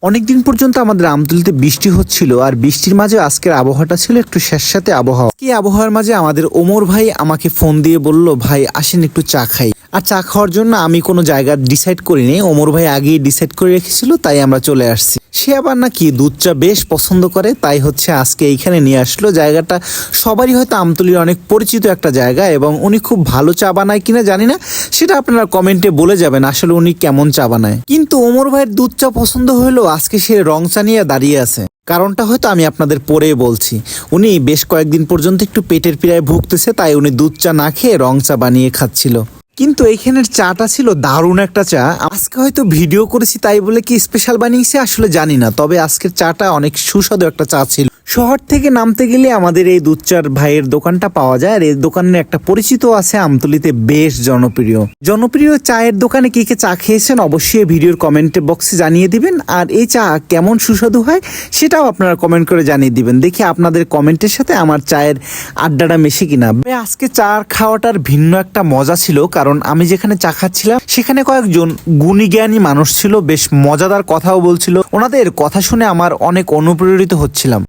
অনেকদিন পর্যন্ত আমাদের আমতলীতে বৃষ্টি হচ্ছিল, আর বৃষ্টির মাঝে আজকের আবহাওয়াটা ছিল একটু স্যাঁতস্যাঁতে আবহাওয়া। কি আবহাওয়ার মাঝে আমাদের ওমর ভাই আমাকে ফোন দিয়ে বলল, ভাই আসেন একটু চা খাই। আর চা খাওয়ার জন্য আমি কোনো জায়গা ডিসাইড করিনি, ওমর ভাই আগেই ডিসাইড করে রেখেছিল, তাই আমরা চলে আসছি। সে আবার নাকি দুধ চা বেশ পছন্দ করে, তাই হচ্ছে আজকে এইখানে নিয়ে আসলো। জায়গাটা সবারই হয়তো আমতলীর অনেক পরিচিত একটা জায়গা, এবং উনি খুব ভালো চা বানায় কিনা জানি না, সেটা আপনারা কমেন্টে বলে যাবেন আসলে উনি কেমন চা বানায়। কিন্তু ওমর ভাইয়ের দুধ চা পছন্দ হলেও আজকে সে রং চা নিয়ে দাঁড়িয়ে আছে। কারণটা হয়তো আমি আপনাদের পরে বলছি। উনি বেশ কয়েকদিন পর্যন্ত একটু পেটের পীড়ায় ভুগতেছে, তাই উনি দুধ চা না খেয়ে রং চা বানিয়ে খাচ্ছিল। কিন্তু এইখানের চাটা ছিল দারুণ একটা চা। আজকে হয়তো ভিডিও করেছি তাই বলে কি স্পেশাল বানিয়েছে আসলে জানি না, তবে আজকের চাটা অনেক সুস্বাদু একটা চা ছিল। শহর থেকে নামতে গেলে আমাদের এই দুধ চার ভাইয়ের দোকানটা পাওয়া যায়, আর এই দোকানে একটা পরিচিত আছে, আমতলীতে বেশ জনপ্রিয় চায়ের দোকানে কে কে চা খেয়েছেন অবশ্যই ভিডিওর কমেন্ট বক্সে জানিয়ে দিবেন। আর এই চা কেমন সুস্বাদু হয় সেটাও আপনারা কমেন্ট করে জানিয়ে দিবেন, দেখি আপনাদের কমেন্টের সাথে আমার চায়ের আড্ডাটা মেশে কিনা। আজকে চা খাওয়াটার ভিন্ন একটা মজা ছিল, কারণ আমি যেখানে চা খাচ্ছিলাম সেখানে কয়েকজন গুণী জ্ঞানী মানুষ ছিল, বেশ মজাদার কথাও বলছিল। ওনাদের কথা শুনে আমার অনেক অনুপ্রেরিত হচ্ছিলাম।